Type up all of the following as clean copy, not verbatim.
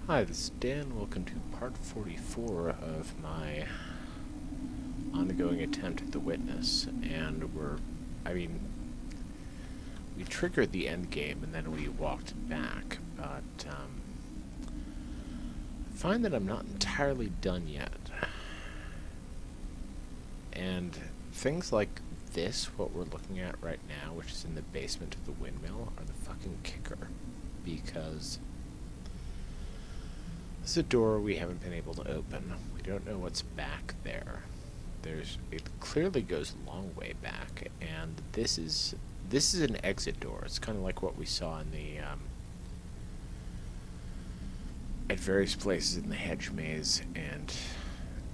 Hi, this is Dan. Welcome to part 44 of my ongoing attempt at The Witness. And we triggered the end game and then we walked back, but I find that I'm not entirely done yet. And things like this, what we're looking at right now, which is in the basement of the windmill, are the fucking kicker. Because this is a door we haven't been able to open. We don't know what's back there. It clearly goes a long way back, and this is an exit door. It's kind of like what we saw in the at various places in the hedge maze and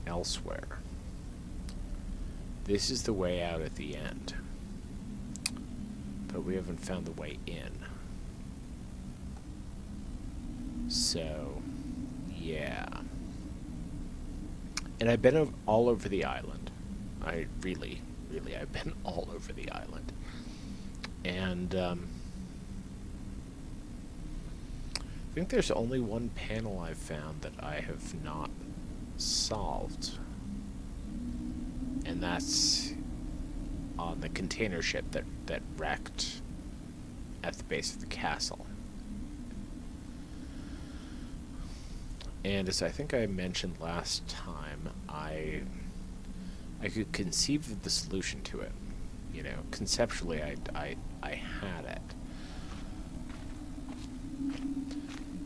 elsewhere. This is the way out at the end, but we haven't found the way in. So, yeah. And I've been all over the island. I've been all over the island. And I think there's only one panel I've found that I have not solved. And that's on the container ship that wrecked at the base of the castle. And as I think I mentioned last time, I could conceive of the solution to it. You know, conceptually, I had it.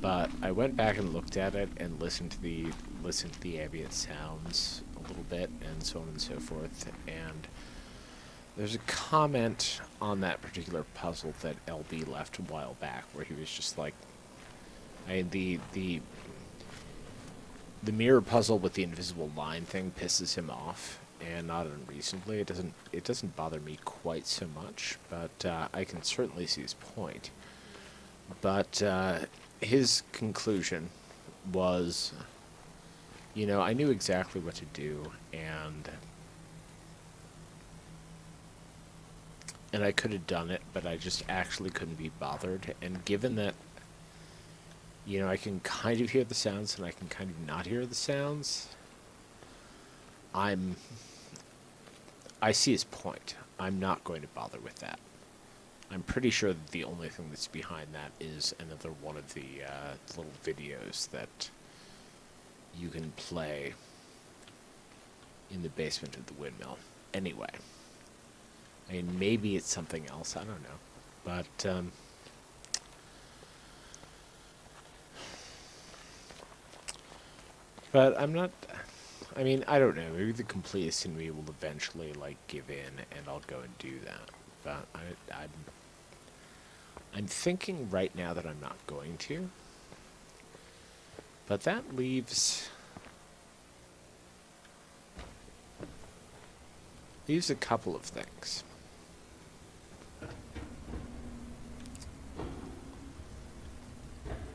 But I went back and looked at it and listened to the ambient sounds a little bit and so on and so forth. And there's a comment on that particular puzzle that LB left a while back where he was just like, the mirror puzzle with the invisible line thing pisses him off, and not unreasonably. It doesn't bother me quite so much, but I can certainly see his point. But his conclusion was, you know, I knew exactly what to do, and I could have done it, but I just actually couldn't be bothered. And given that, you know, I can kind of hear the sounds and I can kind of not hear the sounds, I see his point. I'm not going to bother with that. I'm pretty sure that the only thing that's behind that is another one of the little videos that you can play in the basement of the windmill. Anyway, I mean, maybe it's something else. I don't know. But I'm not. I mean, I don't know. Maybe the completist in me will eventually like give in, and I'll go and do that. But I'm thinking right now that I'm not going to. But that leaves a couple of things.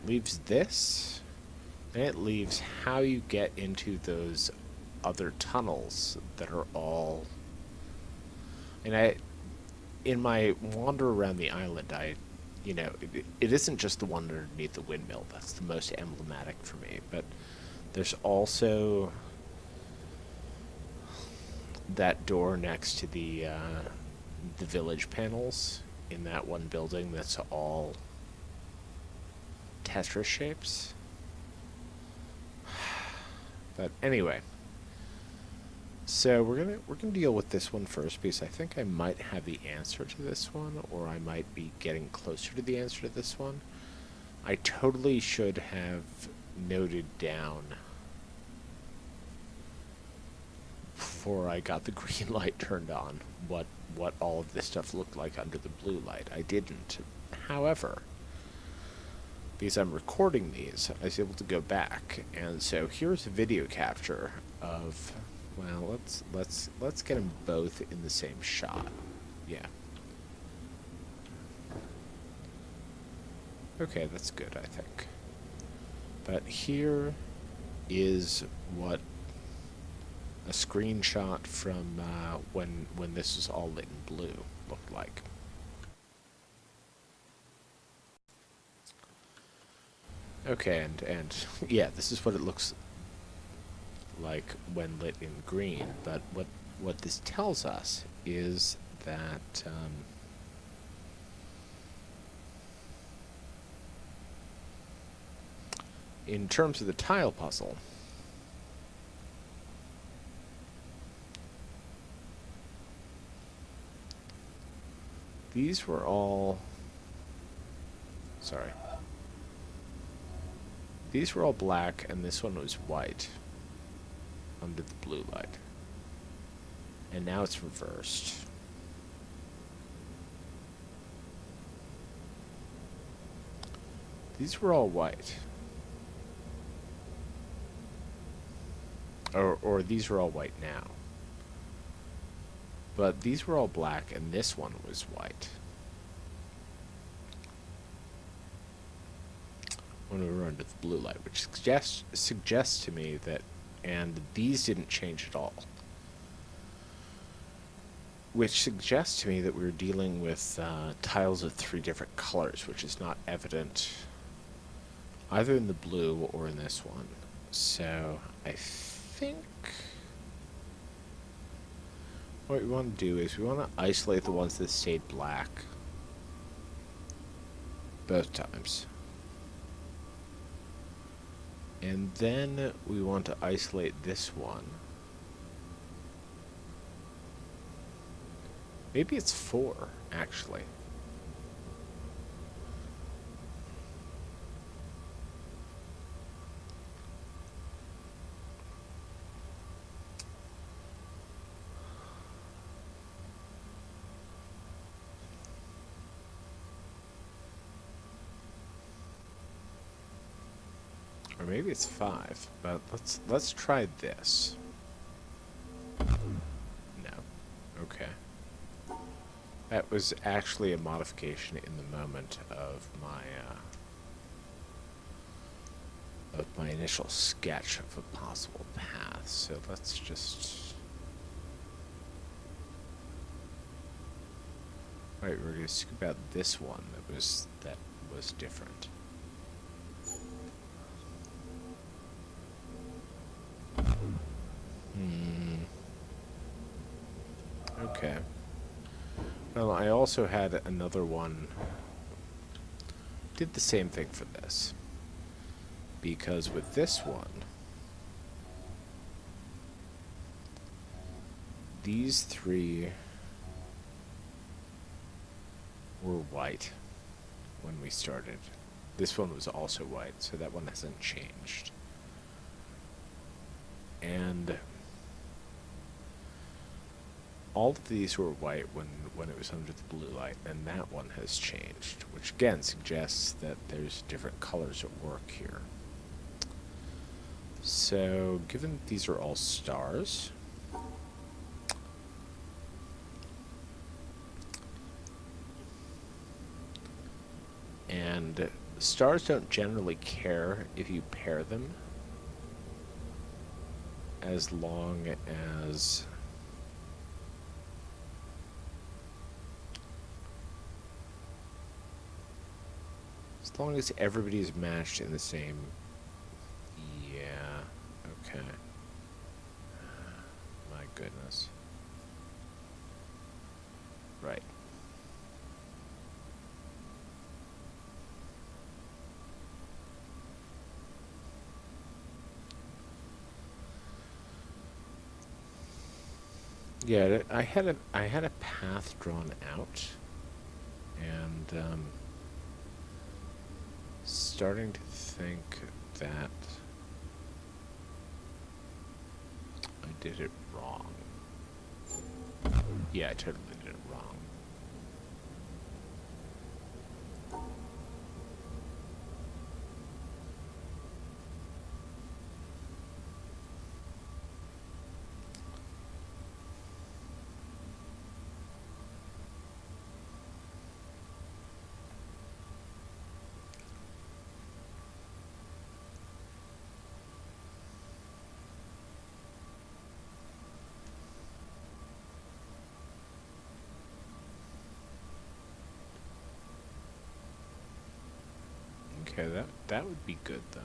Leaves this, and it leaves how you get into those other tunnels that are all. And in my wander around the island, you know, it isn't just the one underneath the windmill. That's the most emblematic for me. But there's also that door next to the village panels in that one building that's all Tetris shapes. But anyway, so we're gonna deal with this one first because I think I might have the answer to this one, or I might be getting closer to the answer to this one. I totally should have noted down before I got the green light turned on what all of this stuff looked like under the blue light. I didn't. However, because I'm recording these, I was able to go back, and so here's a video capture of. Well, let's get them both in the same shot. Yeah. Okay, that's good, I think. But here is what a screenshot from when this was all lit in blue looked like. Okay, and yeah, this is what it looks like when lit in green. But what this tells us is that in terms of the tile puzzle, these were all, sorry, these were all black and this one was white under the blue light. And now it's reversed. These were all white. Or these were all white now. But these were all black and this one was white. When we were under the blue light, which suggests to me that, and these didn't change at all. Which suggests to me that we were dealing with tiles of 3 different colors, which is not evident either in the blue or in this one. So I think what we want to do is we want to isolate the ones that stayed black both times. And then we want to isolate this one. Maybe it's 4, actually. Or maybe it's 5, but let's try this. No. Okay. That was actually a modification in the moment of my initial sketch of a possible path. So let's just. Alright, we're gonna scoop out this one that was different. Okay. Well, I also had another one. Did the same thing for this. Because with this one, these 3 were white when we started. This one was also white, so that one hasn't changed. And all of these were white when it was under the blue light, and that one has changed, which again suggests that there's different colors at work here. So, given that these are all stars, and stars don't generally care if you pair them, as long as everybody is matched in the same. Yeah, okay. My goodness. Right. Yeah, I had a path drawn out, and starting to think that I did it wrong. Yeah, I totally did it wrong. Okay, that would be good though.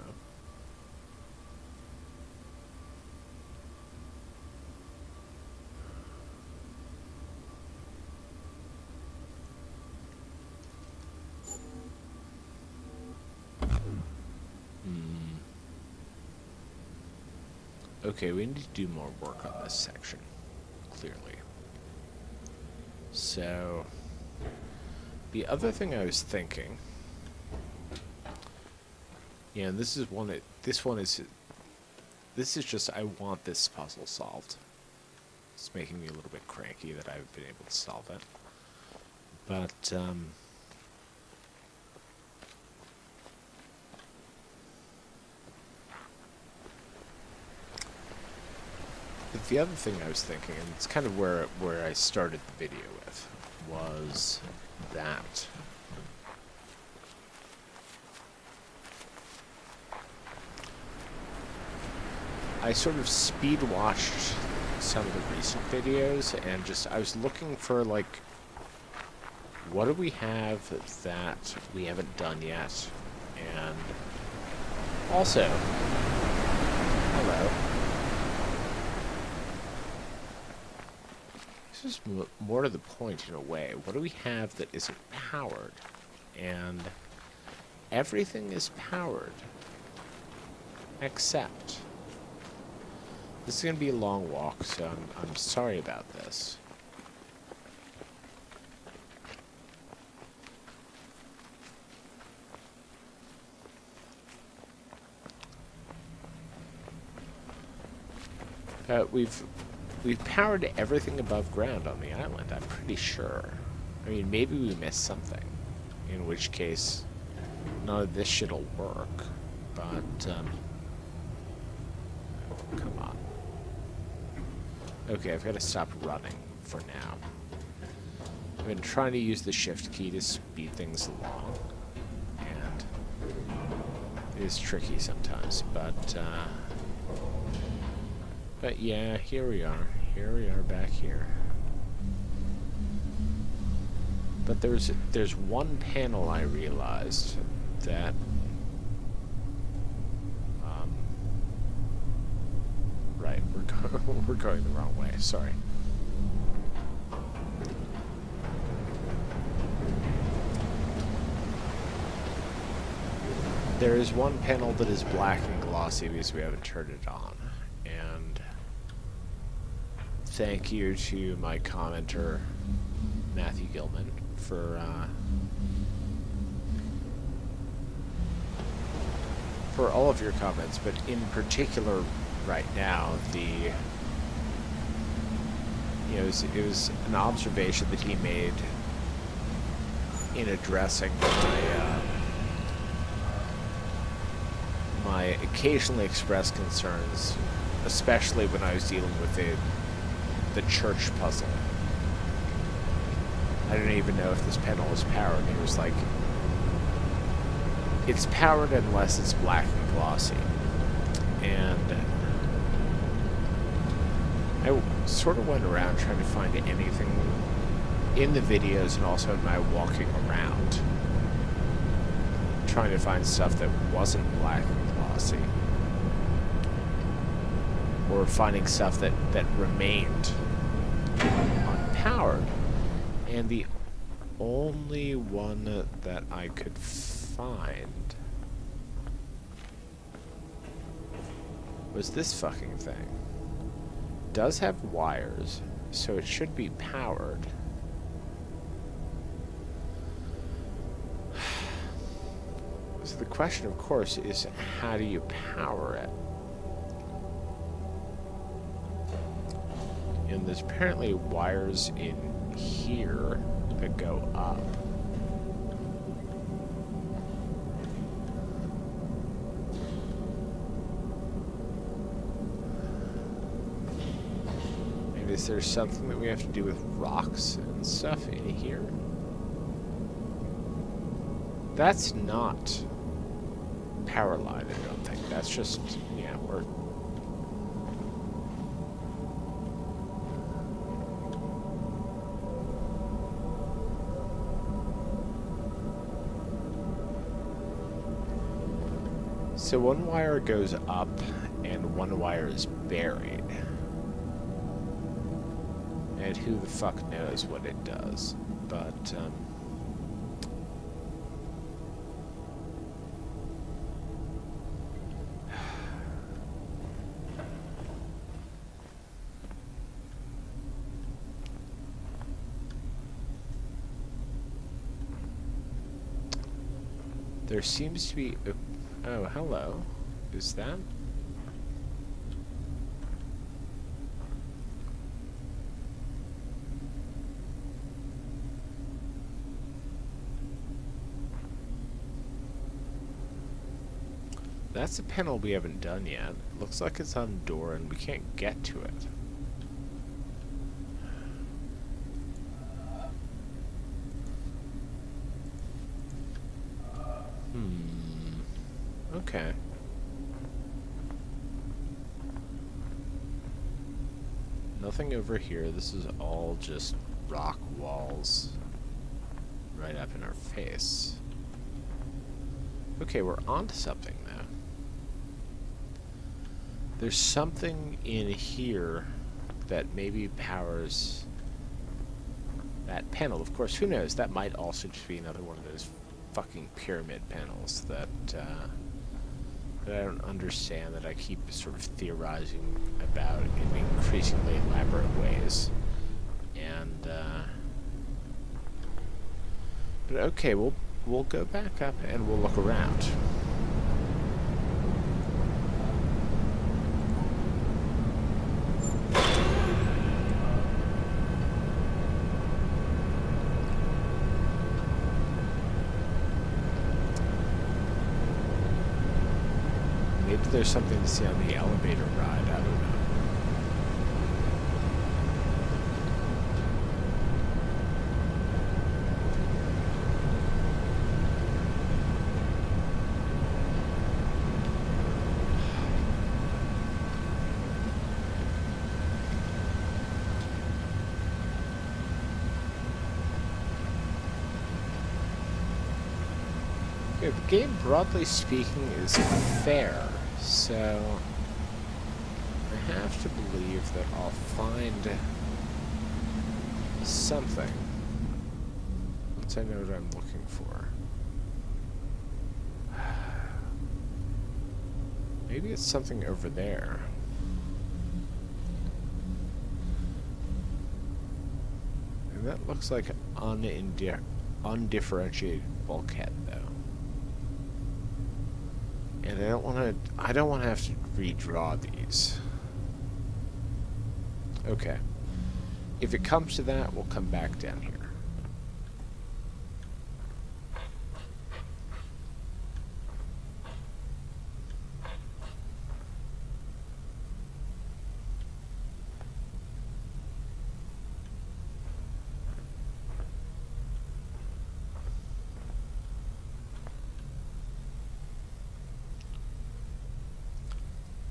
Okay, we need to do more work on this section, clearly. So, the other thing I was thinking, yeah, and this is just, I want this puzzle solved. It's making me a little bit cranky that I've been able to solve it. But, the other thing I was thinking, and it's kind of where I started the video with, was that I sort of speed watched some of the recent videos and just, I was looking for like, what do we have that we haven't done yet? And also, hello. This is more to the point in a way. What do we have that isn't powered? And everything is powered. Except, this is going to be a long walk, so I'm sorry about this. We've powered everything above ground on the island, I'm pretty sure. I mean, maybe we missed something. In which case, none of this shit'll work. But, come on. Okay, I've got to stop running for now. I've been trying to use the shift key to speed things along. And it is tricky sometimes, but yeah, here we are. Here we are back here. But there's one panel I realized that right, we're going the wrong way. Sorry. There is one panel that is black and glossy because we haven't turned it on. And thank you to my commenter, Matthew Gilman, for all of your comments, but in particular right now, it was an observation that he made in addressing my occasionally expressed concerns, especially when I was dealing with the church puzzle. I don't even know if this panel is powered. It was like, it's powered unless it's black and glossy. And I sort of went around trying to find anything in the videos and also in my walking around, trying to find stuff that wasn't black and glossy, or finding stuff that remained unpowered. And the only one that I could find was this fucking thing. It does have wires, so it should be powered. So the question, of course, is how do you power it? And there's apparently wires in here that go up. And is there something that we have to do with rocks and stuff in here? That's not power line, I don't think. That's just, yeah, we're... So one wire goes up and one wire is buried. And who the fuck knows what it does. But, there seems to be... Oh, hello. Is that... That's a panel we haven't done yet. Looks like it's on a door and we can't get to it. Okay. Nothing over here. This is all just rock walls right up in our face. Okay, we're onto something now. There's something in here that maybe powers that panel. Of course, who knows? That might also just be another one of those fucking pyramid panels that I don't understand, that I keep sort of theorizing about in increasingly elaborate ways. And, but okay, we'll go back up and we'll look around. Maybe there's something to see on the elevator ride, I don't know. Okay, the game, broadly speaking, is fair. So, I have to believe that I'll find something once I know what I'm looking for. Maybe it's something over there. And that looks like an undifferentiated bulkhead, though. And I don't want to have to redraw these. Okay. If it comes to that, we'll come back down here.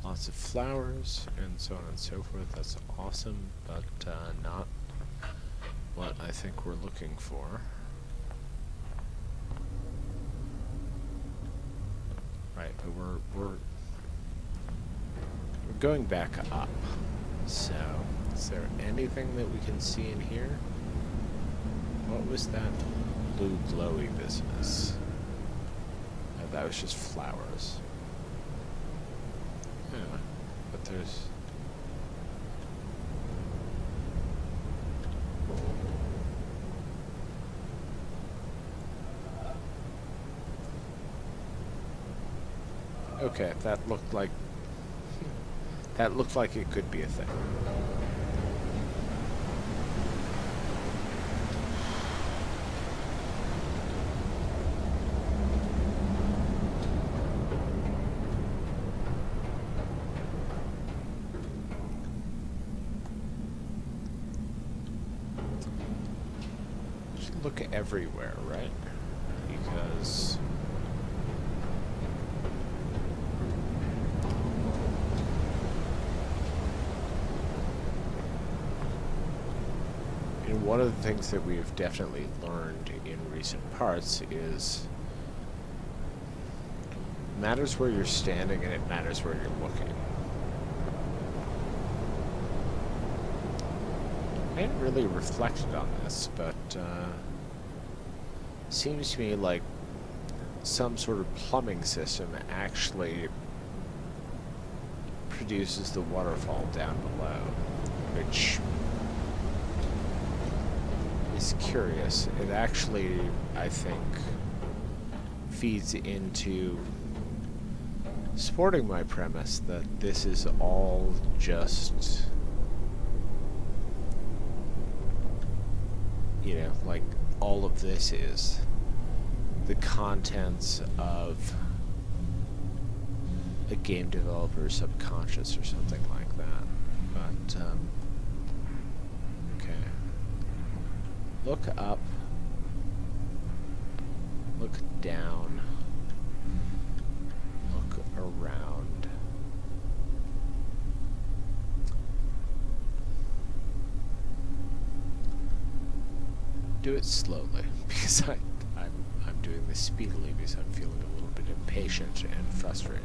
Lots of flowers and so on and so forth. That's awesome, but not what I think we're looking for. Right, but we're going back up. So, is there anything that we can see in here? What was that blue glowy business? Oh, that was just flowers. Yeah, but there's... Okay, that looked like it could be a thing. Just look everywhere, right? Because one of the things that we have definitely learned in recent parts is matters where you're standing and it matters where you're looking. I hadn't really reflected on this, but seems to me like some sort of plumbing system actually produces the waterfall down below, which is curious. It actually, I think, feeds into supporting my premise that this is all just, you know, like all of this is the contents of a game developer's subconscious or something like that. But, okay. Look up. Look down. Look around. Do it slowly, because I'm doing this speedily because I'm feeling a little bit impatient and frustrated.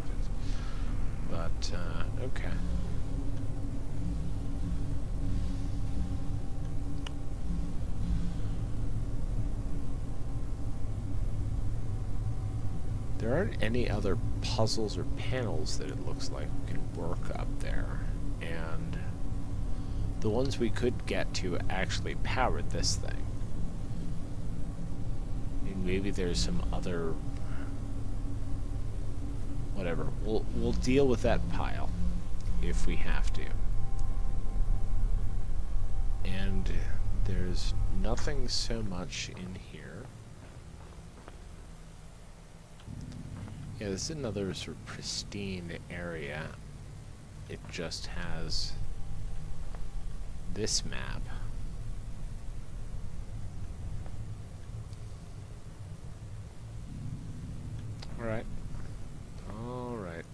But, okay. There aren't any other puzzles or panels that it looks like can work up there, and the ones we could get to actually powered this thing. I mean, maybe there's some other... whatever. We'll deal with that pile if we have to. And there's nothing so much in here. Yeah, this is another sort of pristine area. It just has this map. Alright. Alright.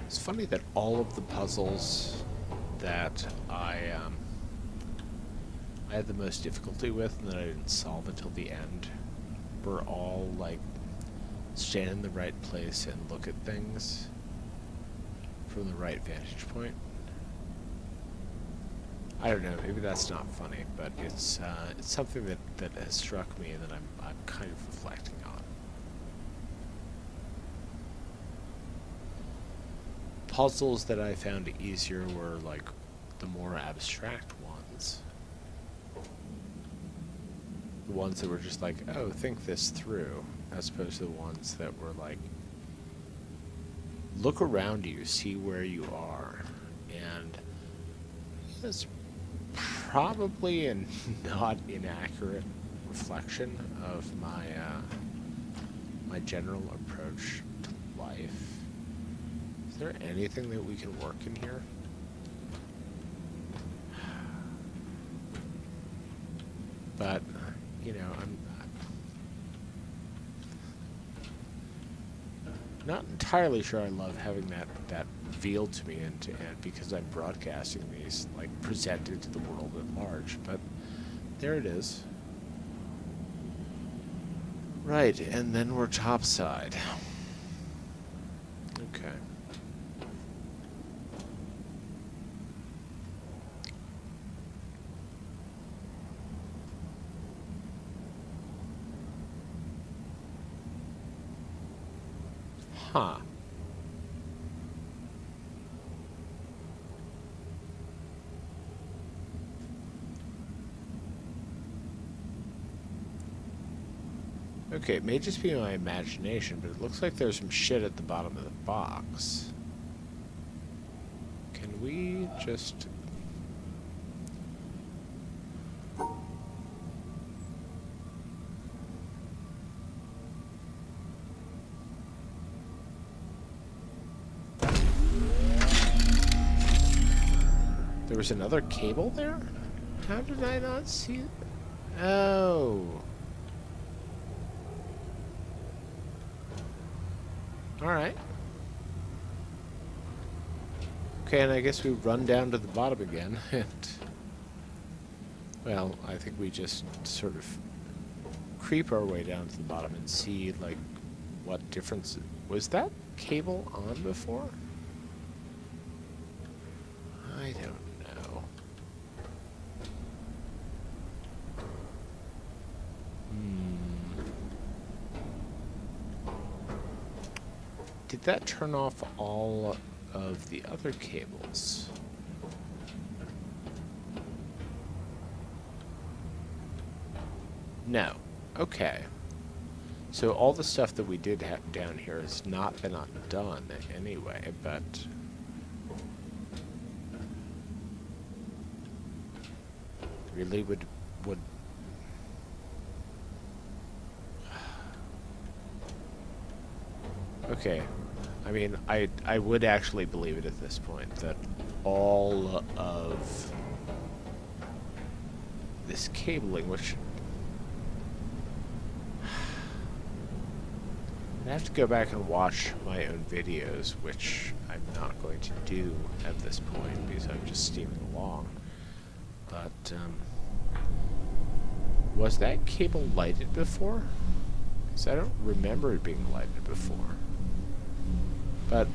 It's funny that all of the puzzles that I had the most difficulty with and that I didn't solve until the end were all like stand in the right place and look at things from the right vantage point. I don't know, maybe that's not funny, but it's something that has struck me and that I'm kind of reflecting on. Puzzles that I found easier were like the more abstract ones. The ones that were just like, oh, think this through, as opposed to the ones that were like, look around you, see where you are. And it's probably a not inaccurate reflection of my my general approach to life. Is there anything that we can work in here? But, you know, I'm not entirely sure I love having that revealed to me and because I'm broadcasting these, like, presented to the world at large. But there it is. Right, and then we're topside. Okay. Huh. Okay, it may just be my imagination, but it looks like there's some shit at the bottom of the box. Can we just... There was another cable there? How did I not see it? Oh. Alright. Okay, and I guess we run down to the bottom again, and... Well, I think we just sort of creep our way down to the bottom and see, like, what difference... Was that cable on before? I don't know. Did that turn off all of the other cables? No. Okay. So all the stuff that we did have down here has not been undone anyway, but... Really would... Okay. I mean, I would actually believe it at this point, that all of this cabling, which... I have to go back and watch my own videos, which I'm not going to do at this point because I'm just steaming along. But, was that cable lighted before? Because I don't remember it being lighted before. But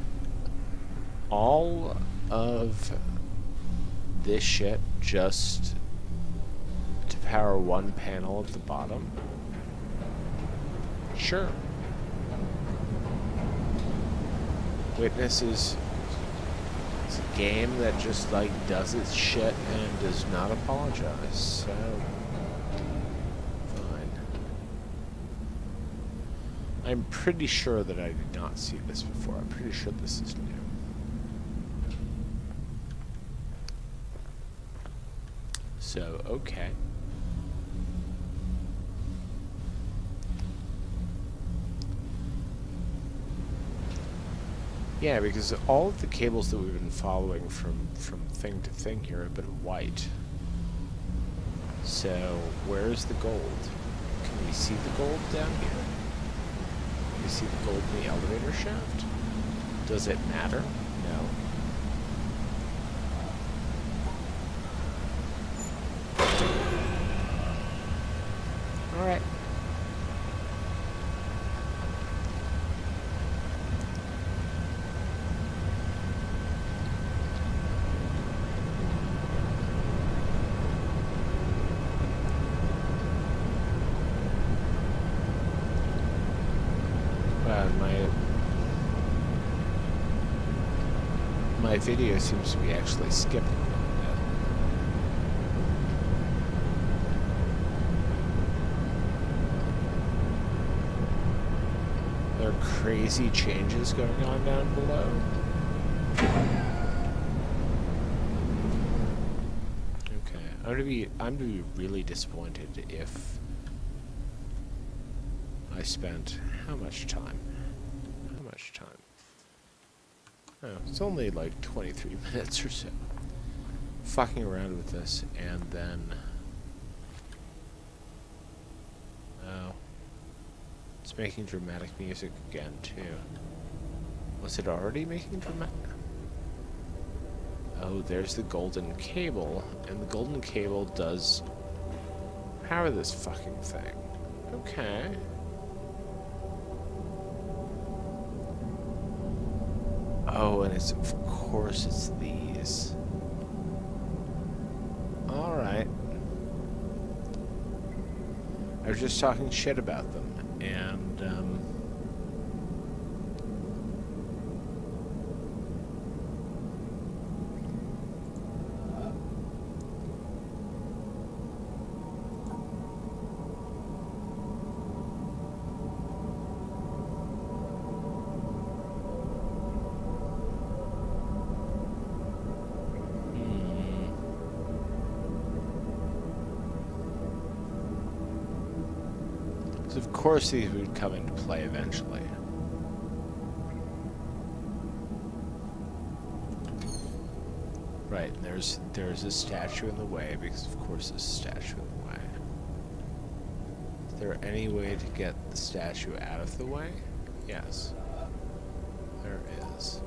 all of this shit just to power one panel at the bottom? Sure. Witness is a game that just, like, does its shit and does not apologize, so... Fine. I'm pretty sure that I did not see this before. I'm pretty sure this is new. So, okay. Yeah, because all of the cables that we've been following from thing to thing here have been white. So, where's the gold? Can we see the gold down here? Can we see the gold in the elevator shaft? Does it matter? No. Alright. My video seems to be actually skipping a little bit. There are crazy changes going on down below. Okay, I'm gonna be really disappointed if I spent how much time? How much time? Oh, it's only like 23 minutes or so. Fucking around with this, and then... Oh. It's making dramatic music again, too. Was it already making dramatic? Oh, there's the golden cable, and the golden cable does power this fucking thing. Okay. Oh, and it's, of course, it's these. Alright. I was just talking shit about them, and, of course these would come into play eventually. Right, and there's a statue in the way, because of course there's a statue in the way. Is there any way to get the statue out of the way? Yes. There is.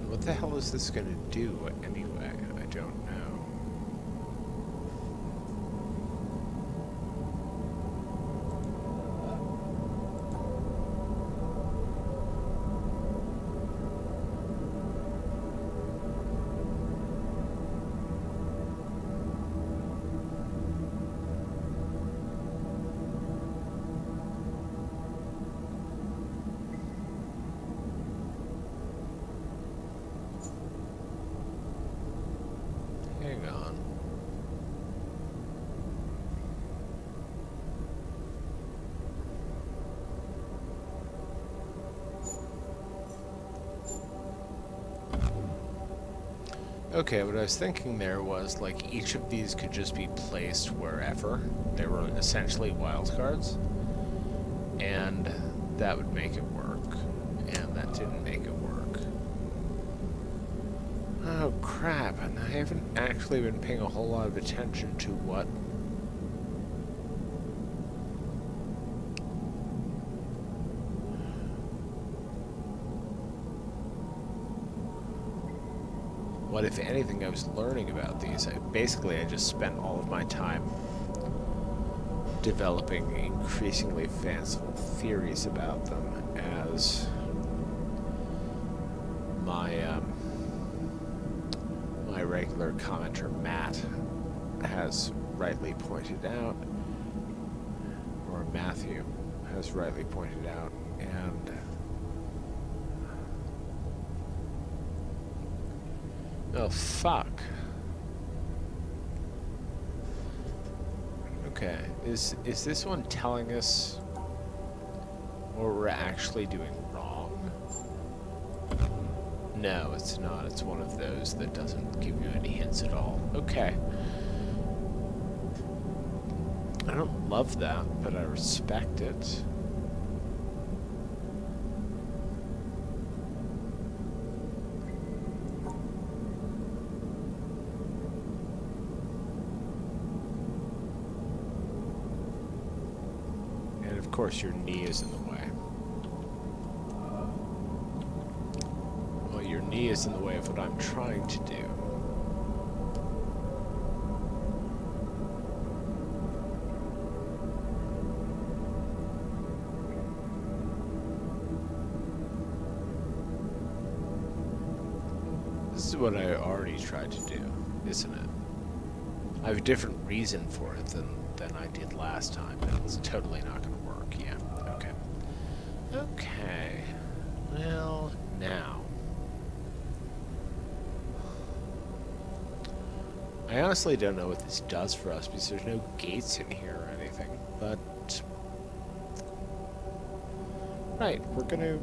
What the hell is this going to do anyway? I don't know. Hang on. Okay, what I was thinking there was, like, each of these could just be placed wherever. They were essentially wildcards. And that would make it work. And that didn't make it work. Oh, crap. And I haven't actually been paying a whole lot of attention to what... what, if anything, I was learning about these. I just spent all of my time developing increasingly fanciful theories about them, as my regular commenter Matt has rightly pointed out, or Matthew has rightly pointed out, and oh, fuck. Okay, is this one telling us what we're actually doing wrong? No, it's not. It's one of those that doesn't give you any hints at all. Okay. I don't love that, but I respect it. Of course, your knee is in the way. Well, your knee is in the way of what I'm trying to do. This is what I already tried to do, isn't it? I have a different reason for it than I did last time, and it's totally not going to work. Yeah, okay. Okay. Well, now. I honestly don't know what this does for us, because there's no gates in here or anything, but... Right, we're gonna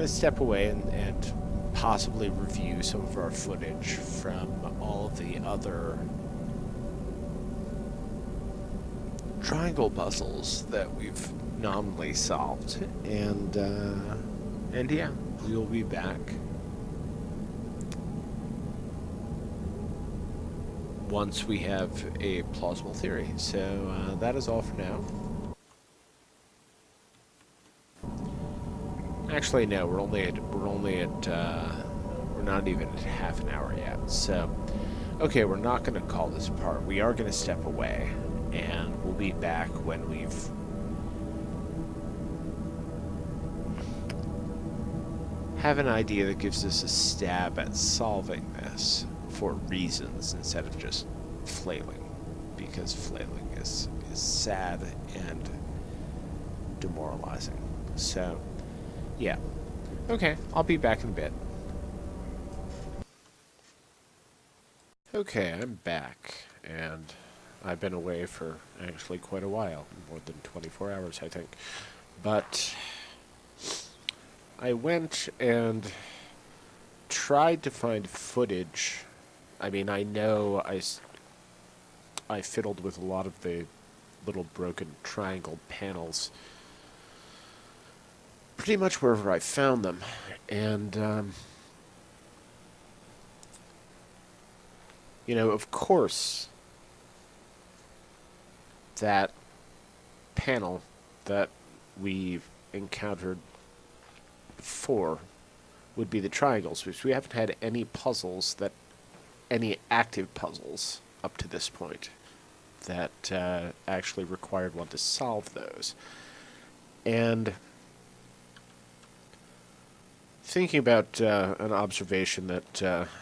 step away and possibly review some of our footage from all of the other triangle puzzles that we've nominally solved, and yeah, we'll be back once we have a plausible theory. So that is all for now. Actually, no, we're not even at half an hour yet. So, okay, we're not going to call this part. We are going to step away, and we'll be back when we've have an idea that gives us a stab at solving this for reasons instead of just flailing, because flailing is sad and demoralizing. So, yeah. Okay, I'll be back in a bit. Okay, I'm back, and I've been away for actually quite a while, more than 24 hours, I think. But I went and tried to find footage. I mean, I know I fiddled with a lot of the little broken triangle panels pretty much wherever I found them. And, of course, that panel that we've encountered before would be the triangles, because we haven't had any active puzzles up to this point that actually required one to solve those. And thinking about an observation that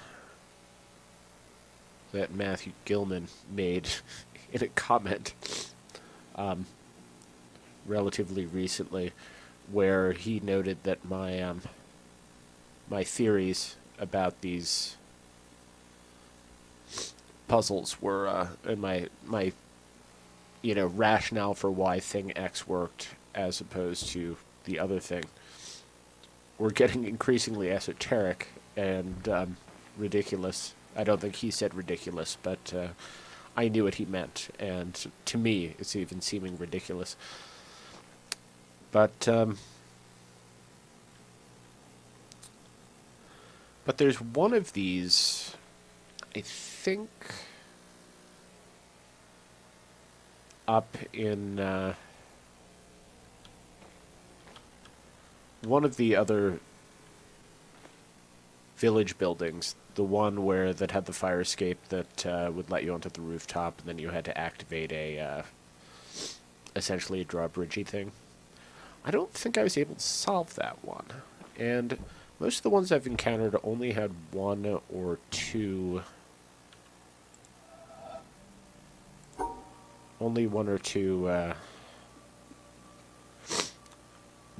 Matthew Gilman made in a comment relatively recently, where he noted that my theories about these puzzles were and my rationale for why thing X worked as opposed to the other thing were getting increasingly esoteric and ridiculous. I don't think he said ridiculous, but I knew what he meant, and to me, it's even seeming ridiculous. But there's one of these, I think, up in one of the other village buildings, the one that had the fire escape that would let you onto the rooftop, and then you had to activate essentially a drawbridgey thing. I don't think I was able to solve that one, and most of the ones I've encountered only had one or two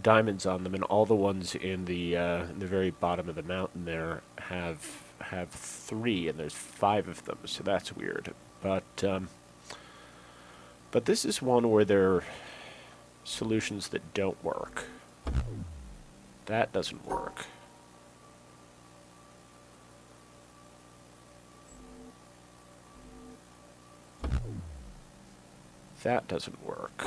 diamonds on them, and all the ones in the very bottom of the mountain there have 3, and there's 5 of them, so that's weird. But this is one where there are solutions that don't work. That doesn't work. That doesn't work.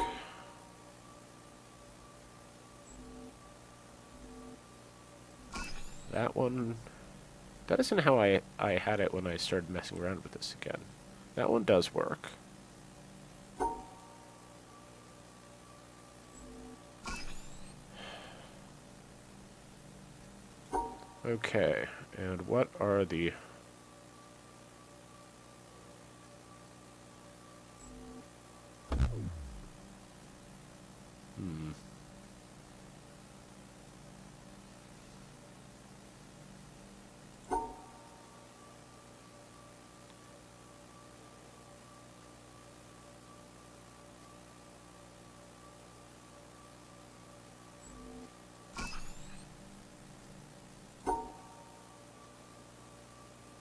That one... That isn't how I had it when I started messing around with this again. That one does work. Okay, and what are the...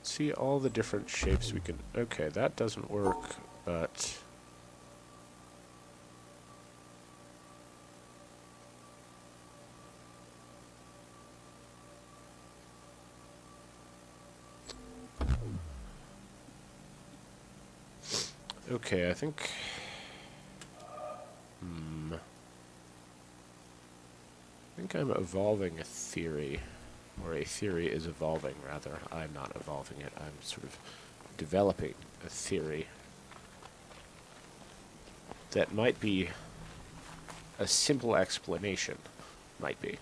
See all the different shapes we can... Okay, that doesn't work, but... Okay, I think... I think I'm evolving a theory. Or a theory is evolving, rather. I'm not evolving it. I'm sort of developing a theory that might be a simple explanation. Might be.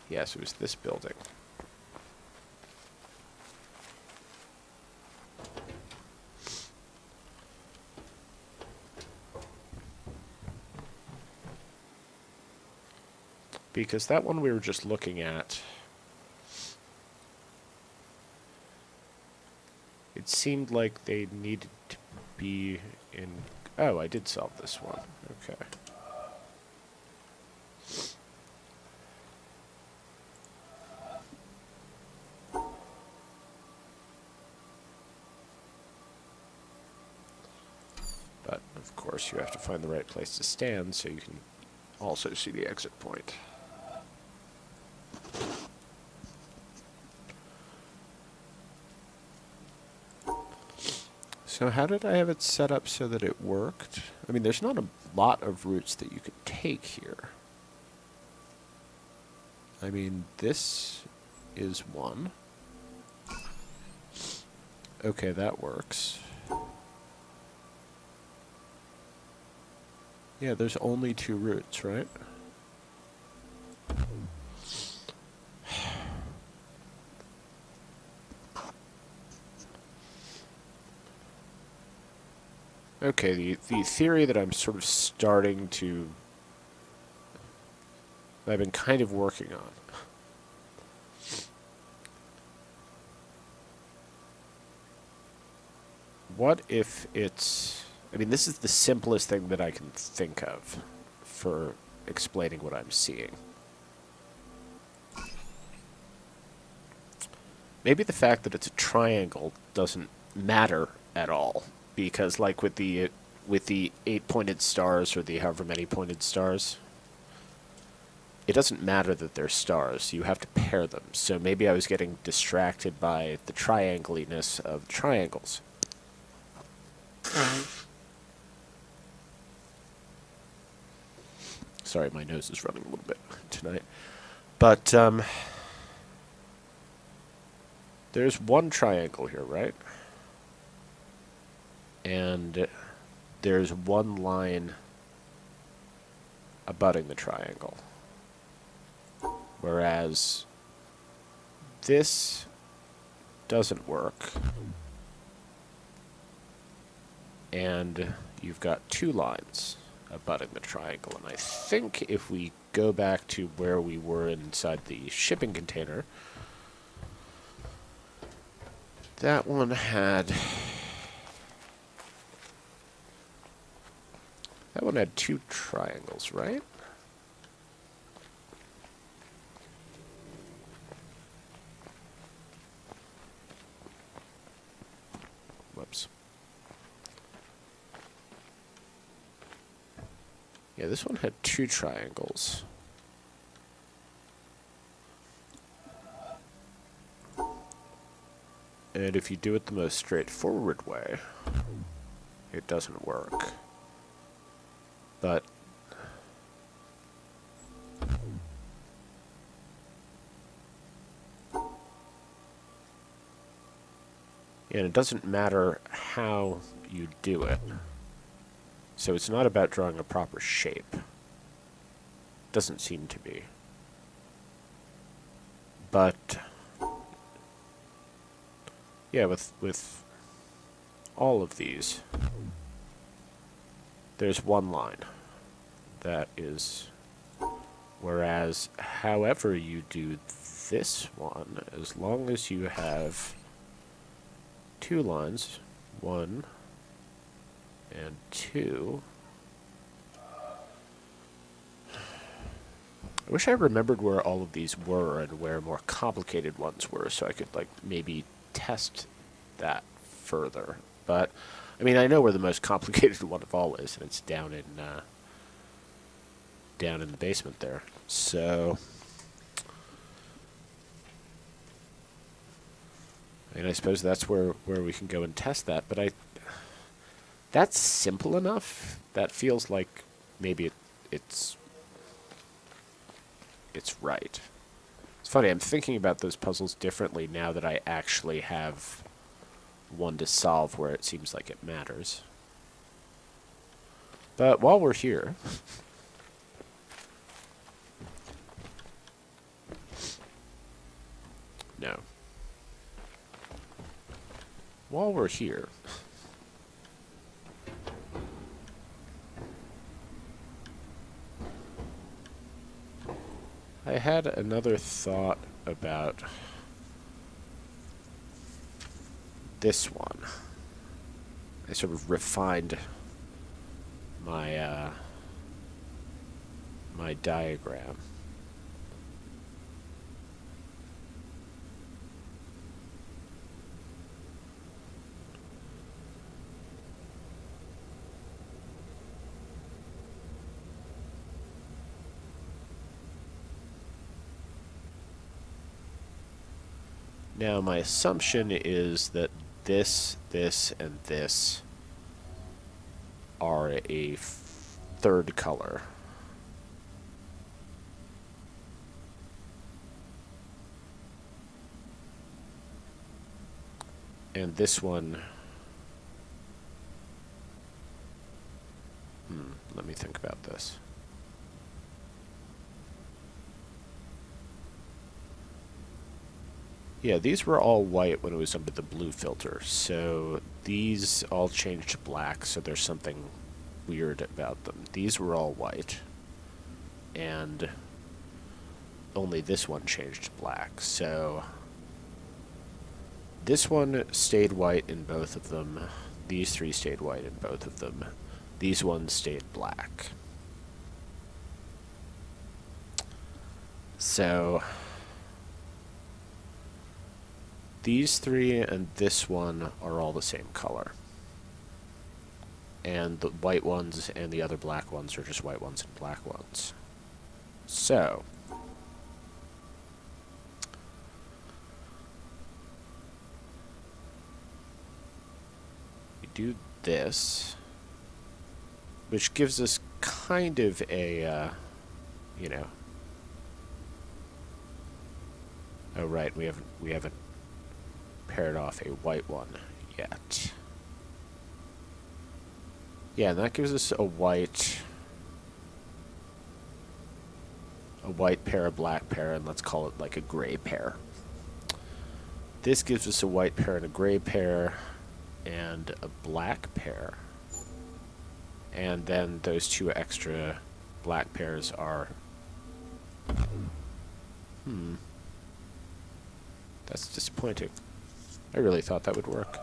Yes, it was this building. Because that one we were just looking at, it seemed like they needed to be in... Oh, I did solve this one. Okay. Of course, you have to find the right place to stand so you can also see the exit point. So how did I have it set up so that it worked? I mean, there's not a lot of routes that you could take here. I mean, this is one. Okay, that works. Yeah, there's only 2 routes, right? Okay, the theory that I'm sort of starting to... that I've been kind of working on. What if it's... I mean, this is the simplest thing that I can think of for explaining what I'm seeing. Maybe the fact that it's a triangle doesn't matter at all, because like with the 8-pointed stars or the however many pointed stars, it doesn't matter that they're stars. You have to pair them. So maybe I was getting distracted by the triangliness of triangles. Sorry, my nose is running a little bit tonight. But, there's one triangle here, right? And there's one line abutting the triangle. Whereas this doesn't work. And you've got 2 lines abutting the triangle. And I think if we go back to where we were inside the shipping container, that one had... that one had 2 triangles, right? Whoops. Yeah, this one had 2 triangles. And if you do it the most straightforward way, it doesn't work. But and it doesn't matter how you do it. So it's not about drawing a proper shape. Doesn't seem to be. But yeah, with all of these, there's one line that is, whereas however you do this one, as long as you have 2 lines, 1 and 2. I wish I remembered where all of these were and where more complicated ones were, so I could like maybe test that further. But I mean, I know where the most complicated one of all is, and it's down in the basement there. So, I mean, I suppose that's where we can go and test that. But that's simple enough. That feels like maybe it's right. It's funny. I'm thinking about those puzzles differently now that I actually have one to solve where it seems like it matters. But while we're here, no. While we're here, I had another thought about this one. I sort of refined my my diagram. Now my assumption is that this, and this are a third color. And this one, let me think about this. Yeah, these were all white when it was under the blue filter, so these all changed to black, so there's something weird about them. These were all white, and only this one changed to black, so this one stayed white in both of them. These three stayed white in both of them. These ones stayed black. So these three and this one are all the same color. And the white ones and the other black ones are just white ones and black ones. So we do this, which gives us kind of a, you know. Oh right, we haven't paired off a white one yet. Yeah, and that gives us a white pair, a black pair, and let's call it like a gray pair. This gives us a white pair and a gray pair and a black pair. And then those two extra black pairs are... That's disappointing. I really thought that would work.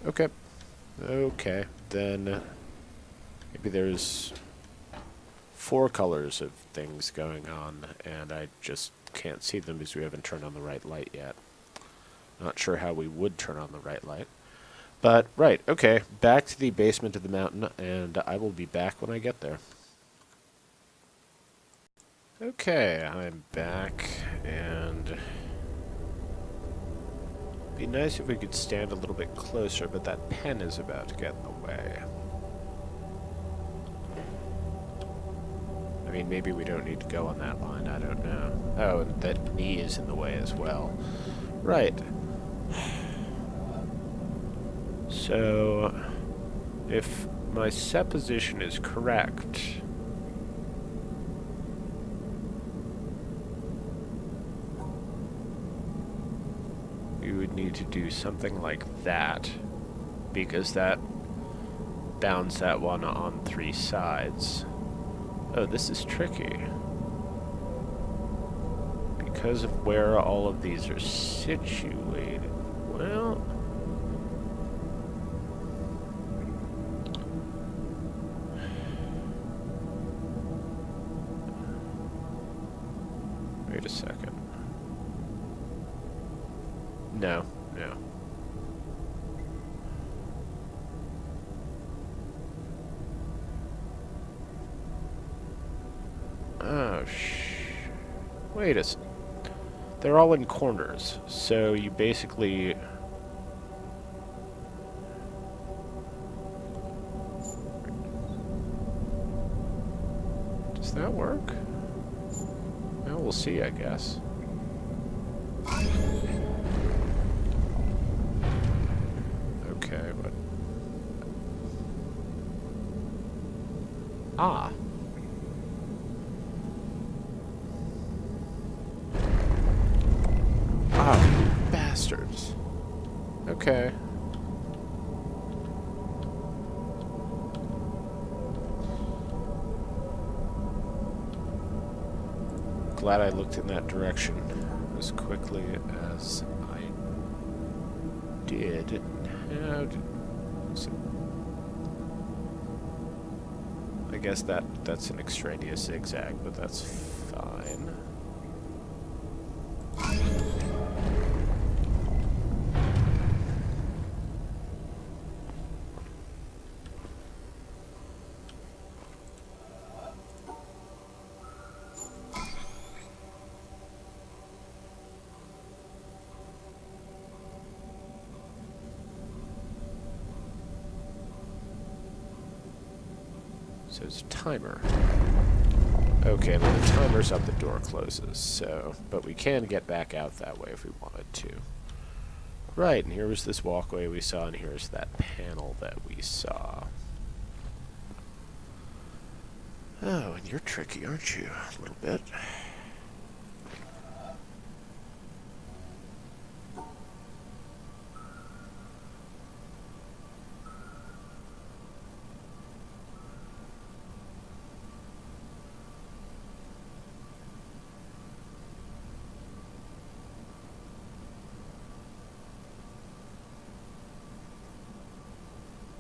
Okay. Okay, then maybe there's 4 colors of things going on, and I just can't see them because we haven't turned on the right light yet. Not sure how we would turn on the right light. But, right, okay, back to the basement of the mountain, and I will be back when I get there. Okay, I'm back, and it'd be nice if we could stand a little bit closer, but that pen is about to get in the way. I mean, maybe we don't need to go on that line, I don't know. Oh, and that knee is in the way as well. Right. So, if my supposition is correct, we would need to do something like that, because that bounds that one on 3 sides. Oh, this is tricky. Because of where all of these are situated, well... Wait a second. No, no. Oh, wait a second. They're all in corners, so you basically... Does that work? Well, we'll see, I guess. Okay, but... Ah. Ah, bastards. Okay. Glad I looked in that direction as quickly as I did. How did... I guess that's an extraneous zigzag, but that's fine. So it's a timer. Okay, then the timer's up, the door closes, so... But we can get back out that way if we wanted to. Right, and here was this walkway we saw, and here's that panel that we saw. Oh, and you're tricky, aren't you? A little bit.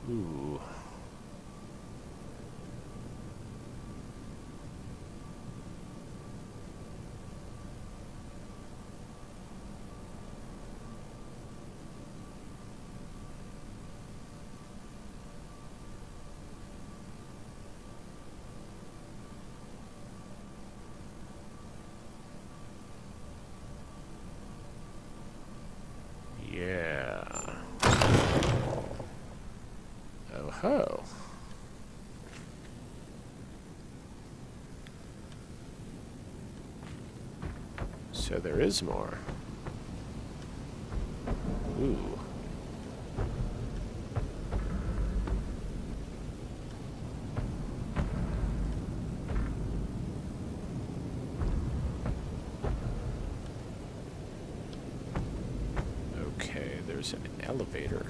Ooh. Yeah. Oh ho. So there is more. Ooh. Okay, there's an elevator.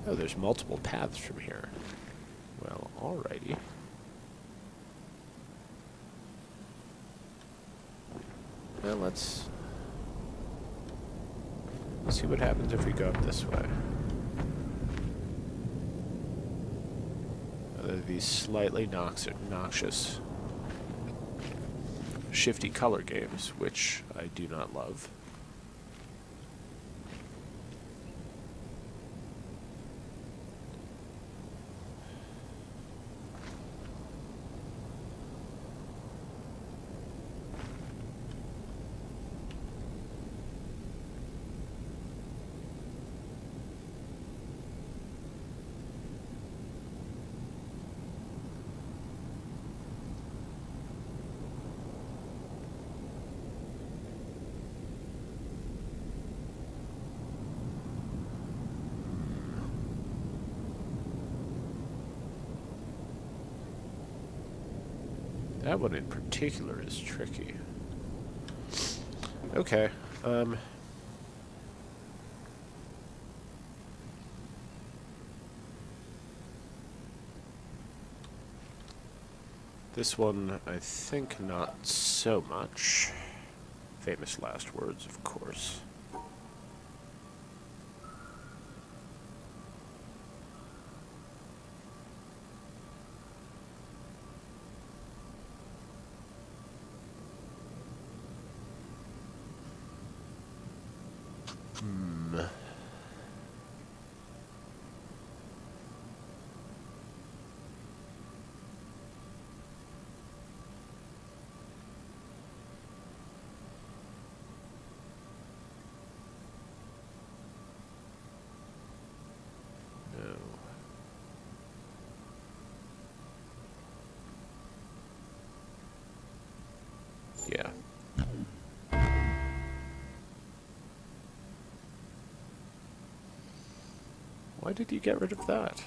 Oh, there's multiple paths from here. Well, alrighty. Well, let's see what happens if we go up this way. There are these slightly noxious, shifty color games, which I do not love. That one in particular is tricky. Okay, this one, I think not so much. Famous last words, of course. No. Yeah. Why did you get rid of that?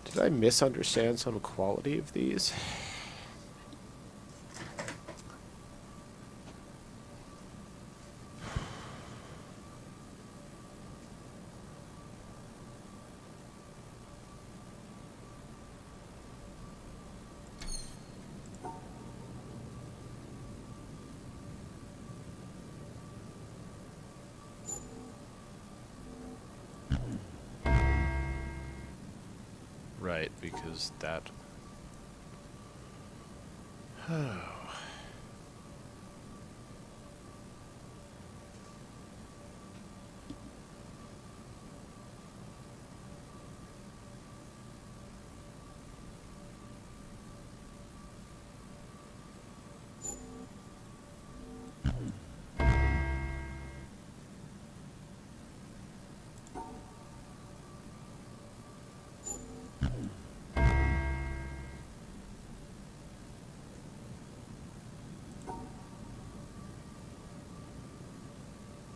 Did I misunderstand some quality of these? right, because that... Oh.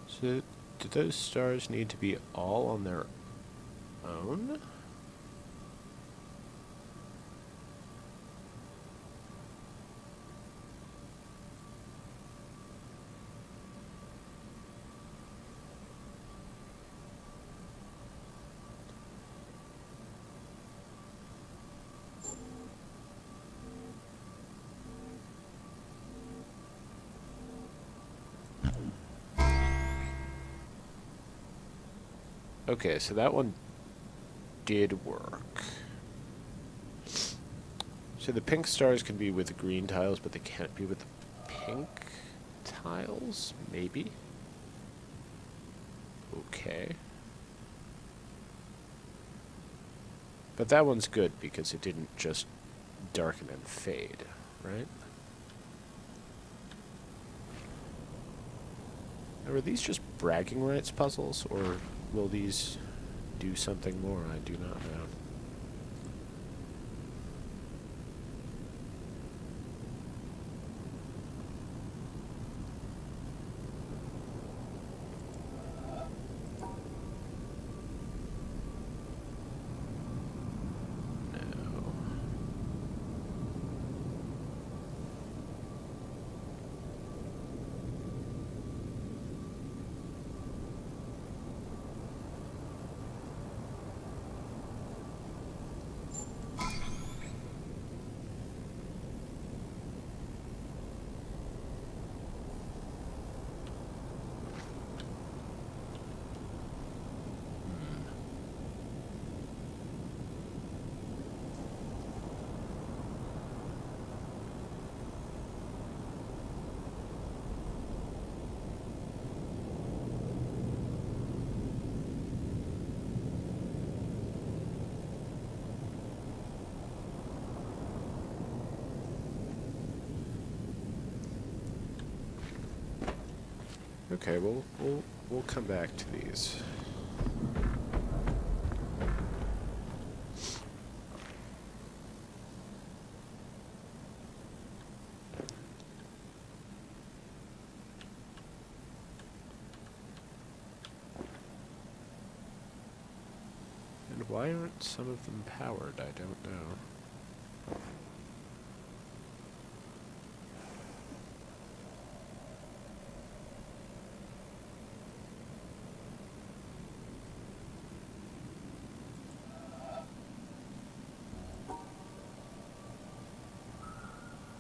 So, do those stars need to be all on their own? Okay, so that one did work. So the pink stars can be with the green tiles, but they can't be with the pink tiles? Maybe? Okay. But that one's good because it didn't just darken and fade, right? Now, are these just bragging rights puzzles, or will these do something more? I do not know. Okay, we'll come back to these. And why aren't some of them powered? I don't know.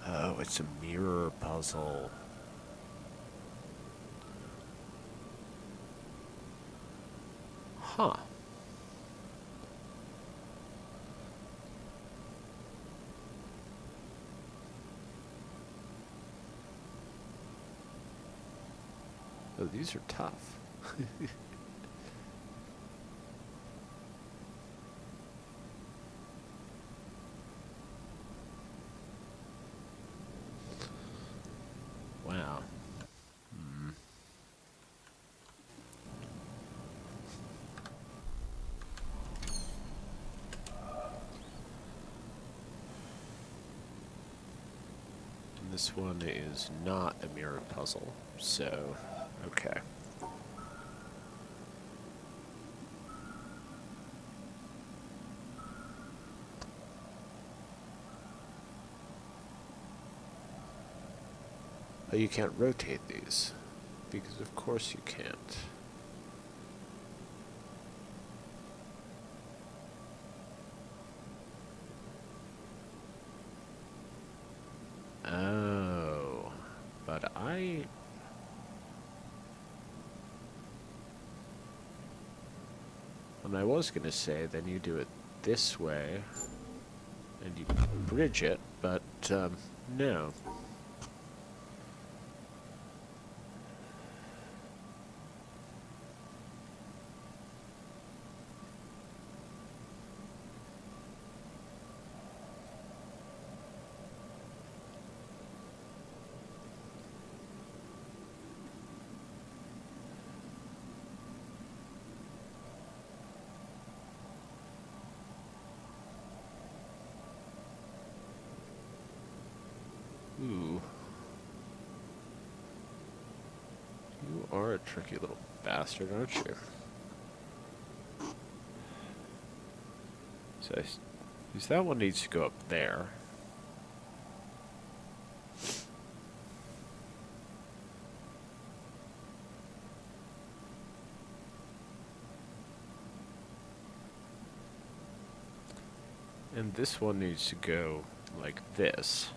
Oh, it's a mirror puzzle. Huh. Oh, these are tough. Wow. This one is not a mirror puzzle, so, okay. Oh, you can't rotate these, because of course you can't. Oh, but and I was gonna say, then you do it this way, and you bridge it, but no. Ooh. You are a tricky little bastard, aren't you? So, that one needs to go up there. And this one needs to go like this.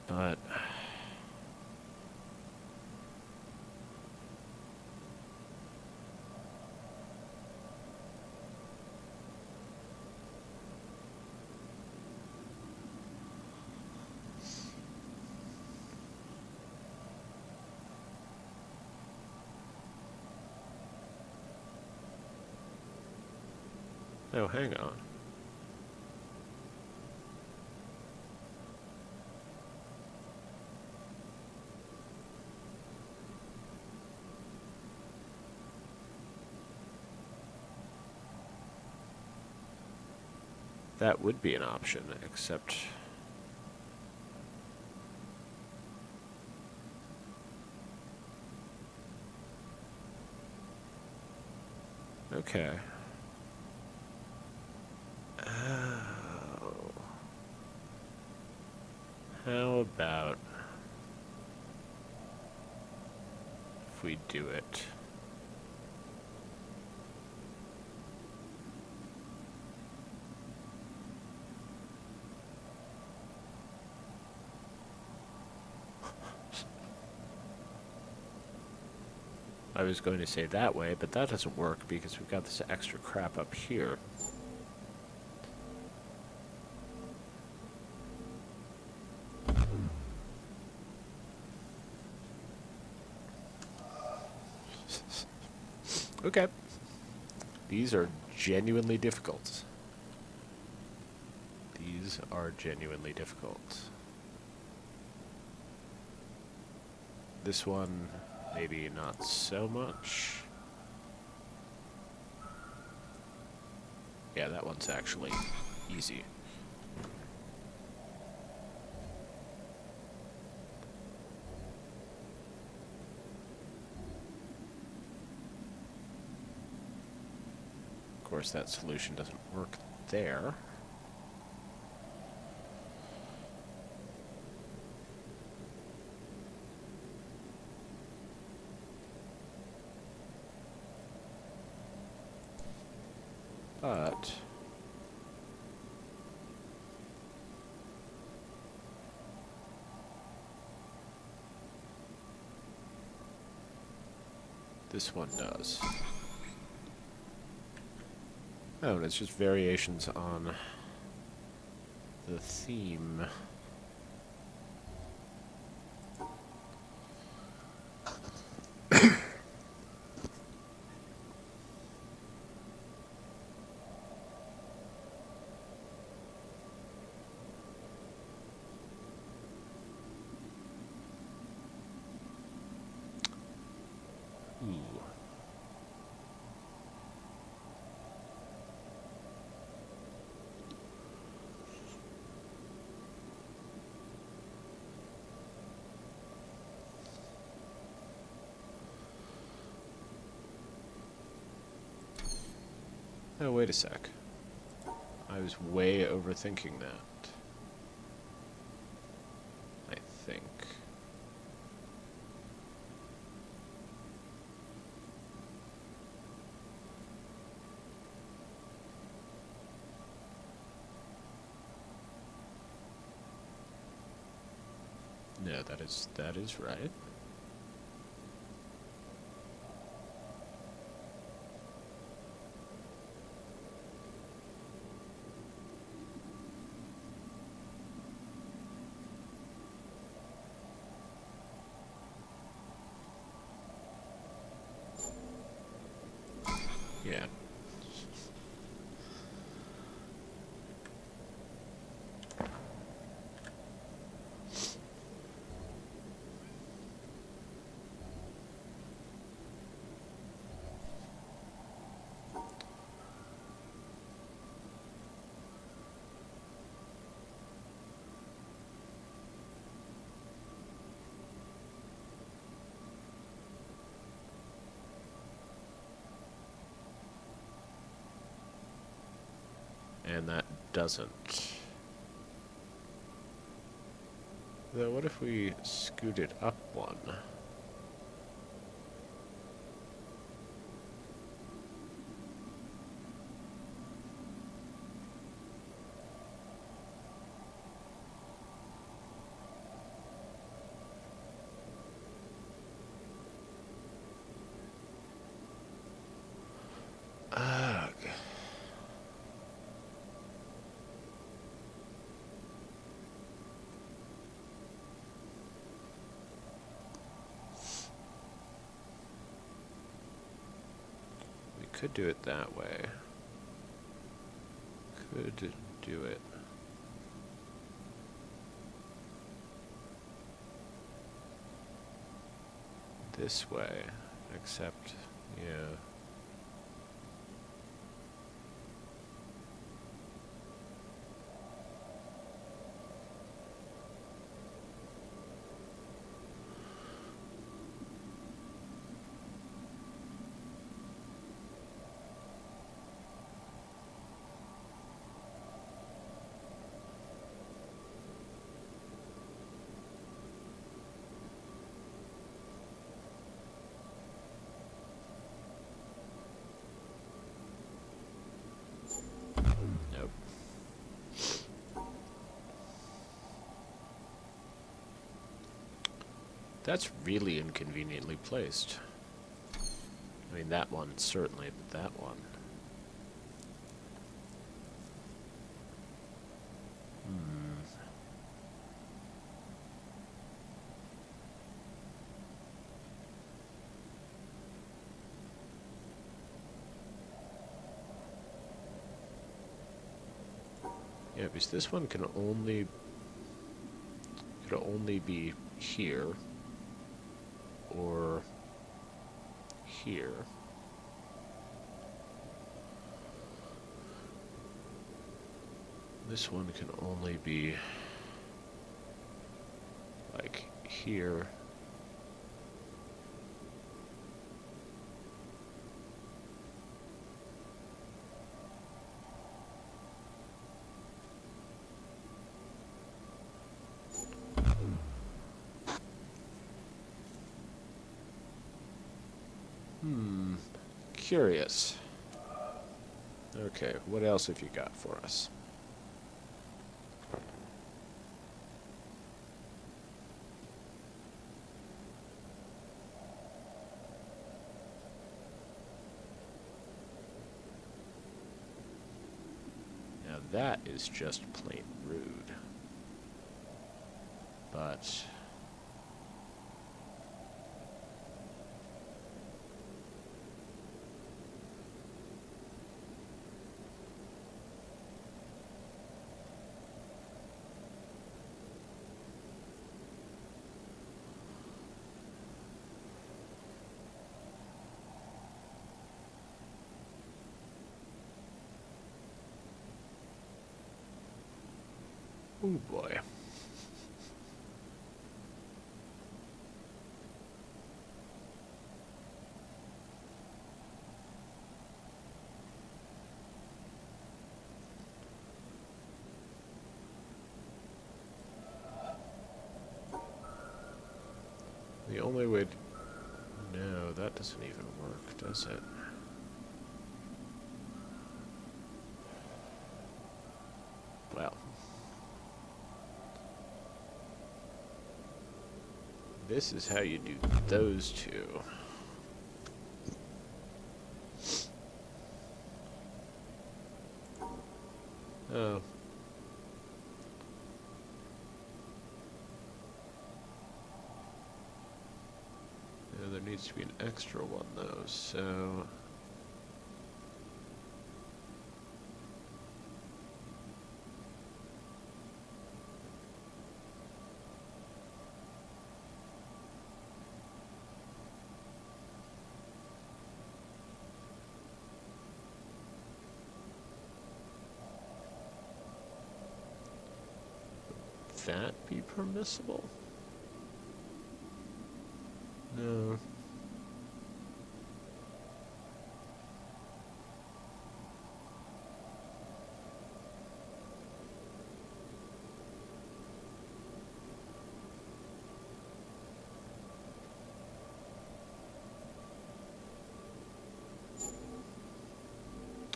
But oh, hang on. That would be an option, except... Okay. Oh. How about if we do it? I was going to say that way, but that doesn't work because we've got this extra crap up here. Okay. These are genuinely difficult. These are genuinely difficult. This one, maybe not so much. Yeah, that one's actually easy. Of course, that solution doesn't work there. But this one does. Oh, and it's just variations on the theme. Ooh. Oh, wait a sec. I was way overthinking that. I think. No, that is right. Yeah. And that doesn't. Though, what if we scoot it up one? Ugh. We could do it that way. Could do it. This way, except, yeah. Nope. That's really inconveniently placed. I mean, that one, certainly, but that one. Yeah, because this one can only be here or here. This one can only be like here. Curious. Okay, what else have you got for us? Now that is just plain rude. But oh boy. The only way to... No, that doesn't even work, does it? Well. This is how you do those two. Oh. Yeah, there needs to be an extra one, though, so... that be permissible? No.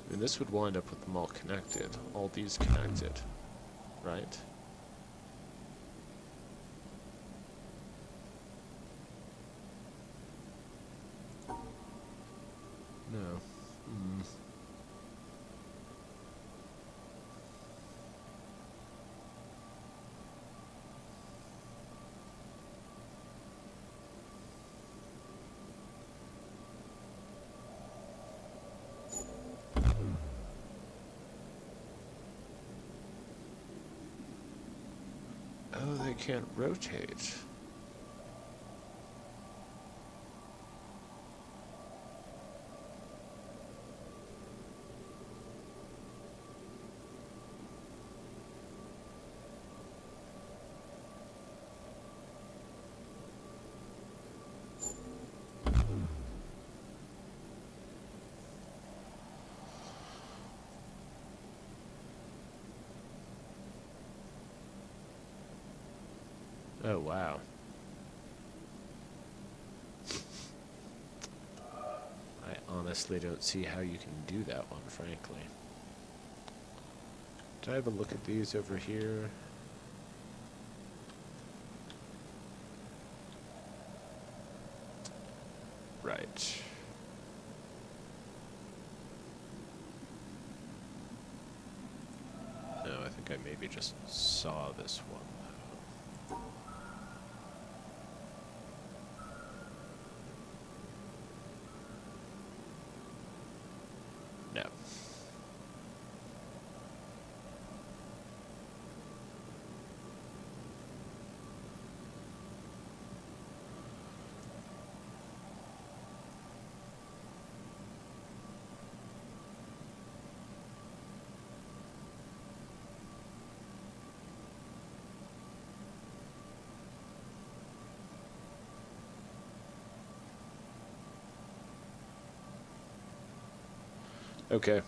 And this would wind up with them all connected. All these connected, right? No. Oh, they can't rotate. Oh, wow. I honestly don't see how you can do that one, frankly. Did I have a look at these over here? Right. No, I think I maybe just saw this one. No. Okay.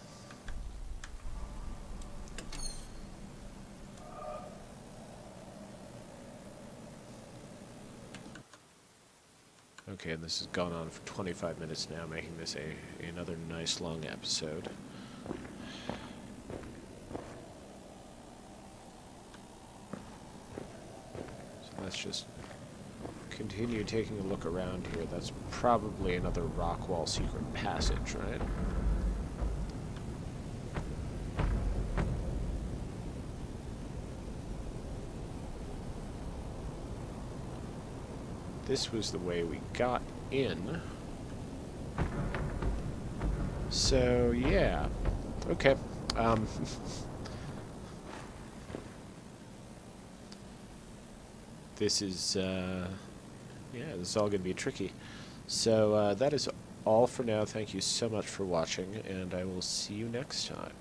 Okay, and this has gone on for 25 minutes now, making this another nice long episode. So let's just continue taking a look around here. That's probably another rock wall secret passage, right? This was the way we got in. So, yeah. Okay. This is, yeah, this is all going to be tricky. So, that is all for now. Thank you so much for watching, and I will see you next time.